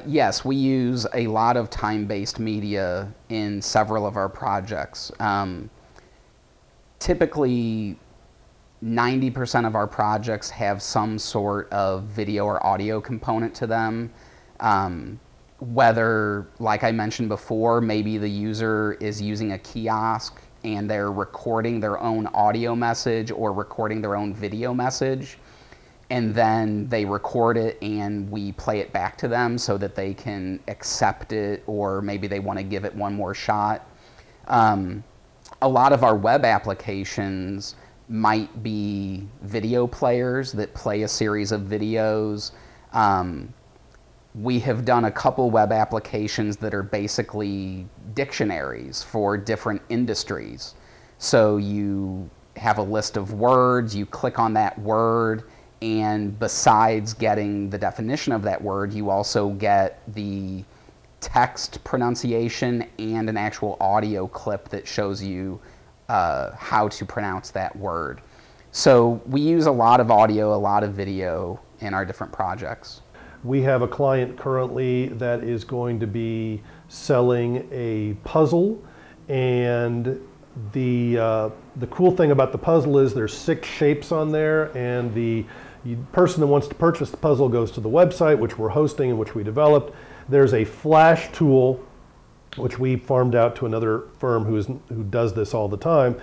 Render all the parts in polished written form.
Yes, we use a lot of time-based media in several of our projects. Typically, 90% of our projects have some sort of video or audio component to them. Whether, like I mentioned before, maybe the user is using a kiosk and they're recording their own audio message or recording their own video message, and then they record it and we play it back to them so that they can accept it, or maybe they want to give it one more shot. A lot of our web applications might be video players that play a series of videos. We have done a couple web applications that are basically dictionaries for different industries. So you have a list of words, you click on that word, and besides getting the definition of that word, you also get the text pronunciation and an actual audio clip that shows you how to pronounce that word. So we use a lot of audio, a lot of video in our different projects. We have a client currently that is going to be selling a puzzle, and the cool thing about the puzzle is there's 6 shapes on there, and the person that wants to purchase the puzzle goes to the website, which we're hosting and which we developed. There's a flash tool, which we farmed out to another firm who does this all the time,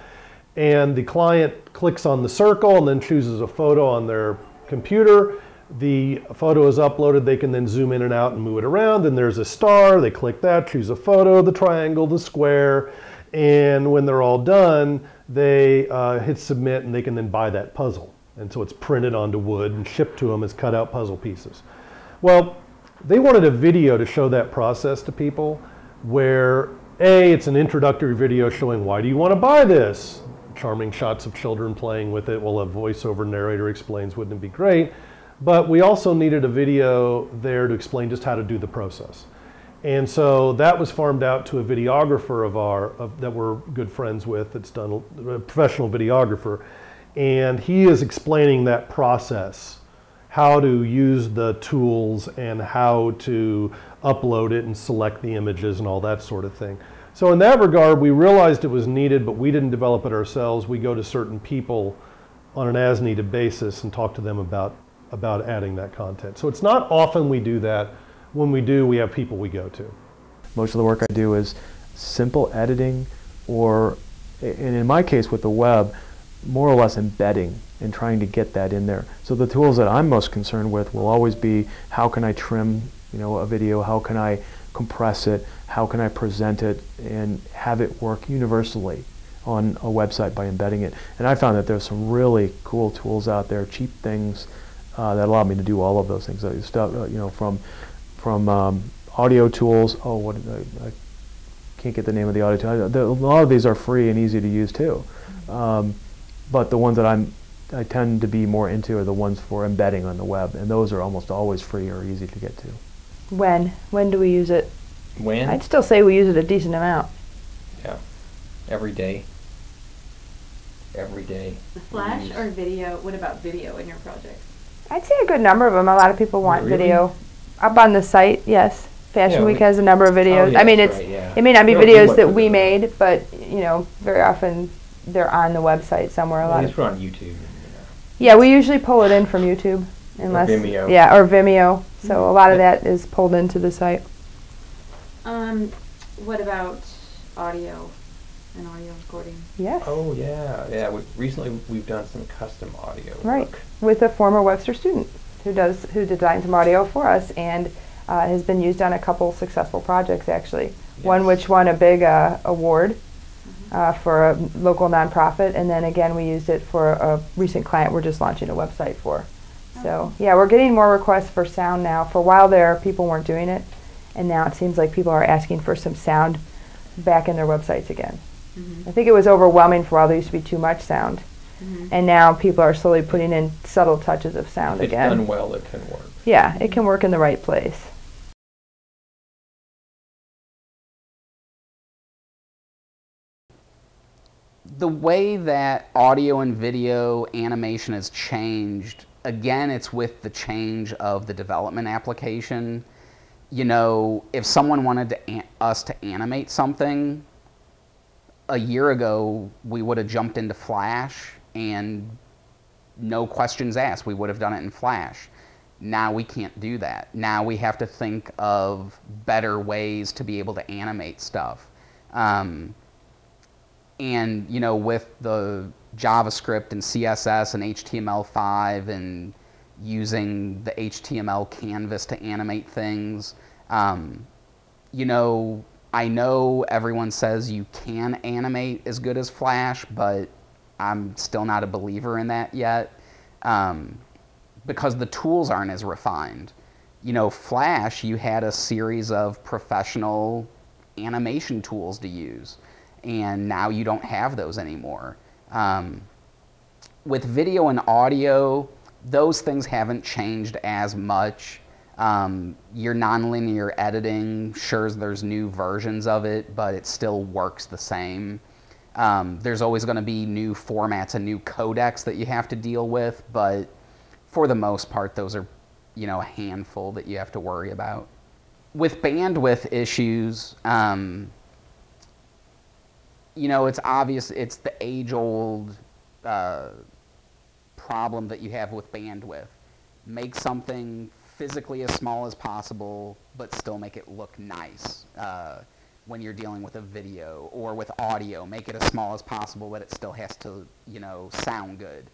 and the client clicks on the circle and then chooses a photo on their computer. The photo is uploaded, they can then zoom in and out and move it around, and there's a star, they click that, choose a photo, the triangle, the square, and when they're all done, they hit submit and they can then buy that puzzle. And so it's printed onto wood and shipped to them as cut out puzzle pieces. Well, they wanted a video to show that process to people where it's an introductory video showing why do you want to buy this? Charming shots of children playing with it while a voiceover narrator explains, wouldn't it be great? But we also needed a video there to explain just how to do the process. And so that was farmed out to a videographer that we're good friends with, that's done a professional videographer. And he is explaining that process, how to use the tools and how to upload it and select the images and all that sort of thing. So in that regard, we realized it was needed, but we didn't develop it ourselves. We go to certain people on an as-needed basis and talk to them about adding that content. So it's not often we do that. When we do, we have people we go to. Most of the work I do is simple editing, or, and in my case with the web, more or less embedding and trying to get that in there. So the tools that I'm most concerned with will always be, how can I trim, a video, how can I compress it, how can I present it and have it work universally on a website by embedding it. And I found that there's some really cool tools out there, cheap things, that allow me to do all of those things. Stuff, from audio tools. I can't get the name of the audio tool. A lot of these are free and easy to use too. But the ones that I tend to be more into are the ones for embedding on the web, and those are almost always free or easy to get to. When do we use it? When? I'd still say we use it a decent amount. Yeah. Every day. Every day. Flash or video? What about video in your projects? I'd say a good number of them. A lot of people want Really? video. Up on the site, yes. Fashion Yeah, Week has a number of videos. Oh, yeah, I mean, that's right, yeah. it may not be We don't do videos much that with we them. made, but very often they're on the website somewhere. A lot It's of. on YouTube. Yeah, we usually pull it in from YouTube, unless Vimeo. Yeah, or Vimeo. So a lot of that is pulled into the site. What about audio and audio recording? Yes. Oh yeah. Recently we've done some custom audio Right, work. with a former Webster student who designed some audio for us, and has been used on a couple successful projects actually. Yes. One which won a big award for a local nonprofit, and then again we used it for a recent client we're just launching a website for. So yeah, we're getting more requests for sound now. For a while there, people weren't doing it, and now it seems like people are asking for some sound back in their websites again. I think it was overwhelming for a while. There used to be too much sound. And now people are slowly putting in subtle touches of sound If it's again. done well, it can work. Yeah, it can work in the right place. The way that audio and video animation has changed, again, it's with the change of the development application. you know, if someone wanted us to animate something, a year ago we would have jumped into Flash and no questions asked, we would have done it in Flash. Now we can't do that. Now we have to think of better ways to be able to animate stuff. And you know, with the JavaScript and CSS and HTML5 and using the HTML canvas to animate things, you know, I know everyone says you can animate as good as Flash, but I'm still not a believer in that yet, because the tools aren't as refined. You know, Flash, you had a series of professional animation tools to use, and now you don't have those anymore. With video and audio, those things haven't changed as much. Your nonlinear editing, sure, there's new versions of it, but it still works the same. There's always going to be new formats and new codecs that you have to deal with, but for the most part, those are, you know, a handful that you have to worry about. With bandwidth issues, you know, it's obvious, it's the age-old problem that you have with bandwidth. Make something physically as small as possible, but still make it look nice. When you're dealing with a video or with audio, make it as small as possible, but it still has to, you know, sound good.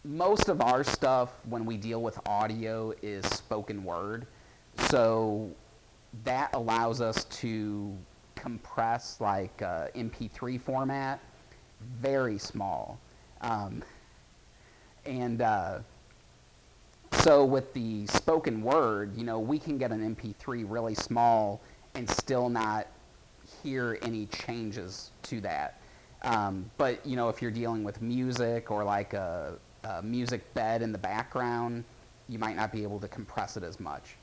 Most of our stuff when we deal with audio is spoken word, so that allows us to compress like MP3 format, very small. So with the spoken word, you know, we can get an MP3 really small and still not hear any changes to that. But, you know, if you're dealing with music or like a music bed in the background, you might not be able to compress it as much.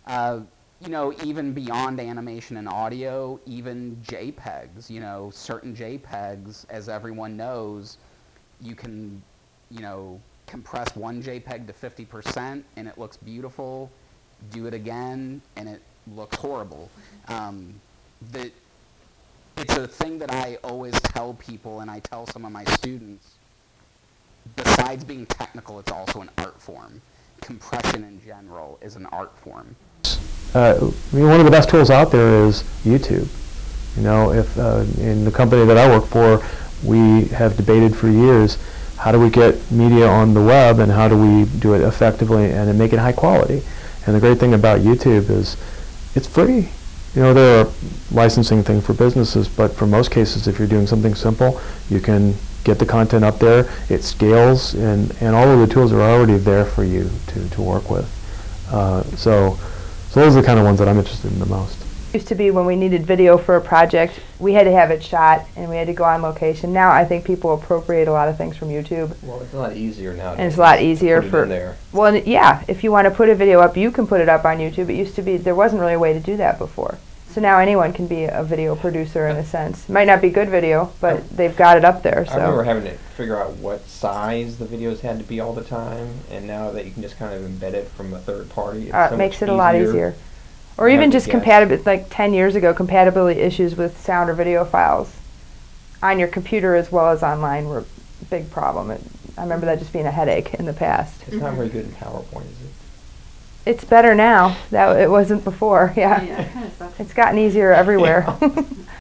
You know, even beyond animation and audio, even JPEGs, you know, certain JPEGs, as everyone knows, you can, you know, compress one JPEG to 50% and it looks beautiful. Do it again and it looks horrible. It's a thing that I always tell people, and I tell some of my students, besides being technical, it's also an art form. Compression in general is an art form. I mean, one of the best tools out there is YouTube. You know, if in the company that I work for, we have debated for years, how do we get media on the web and how do we do it effectively and then make it high quality? And the great thing about YouTube is it's free. You know, there are licensing things for businesses, but for most cases, if you're doing something simple, you can get the content up there, it scales, and all of the tools are already there for you to work with. So those are the kind of ones that I'm interested in the most. Used to be when we needed video for a project, we had to have it shot and we had to go on location. Now I think people appropriate a lot of things from YouTube. Well, it's a lot easier now. And it's a lot easier put it for in there. Well, yeah, if you want to put a video up, you can put it up on YouTube. It used to be there wasn't really a way to do that before. So now anyone can be a video producer in a sense. It might not be good video, but they've got it up there. So I remember having to figure out what size the videos had to be all the time, and now that you can just kind of embed it from a third party, it's so it makes much it a lot easier. Or even just compatibility, like 10 years ago, compatibility issues with sound or video files on your computer as well as online were a big problem. I remember that just being a headache in the past. It's not very good in PowerPoint, is it? It's better now. That it wasn't before. Yeah, Yeah, it kind of sucks. it's gotten easier everywhere.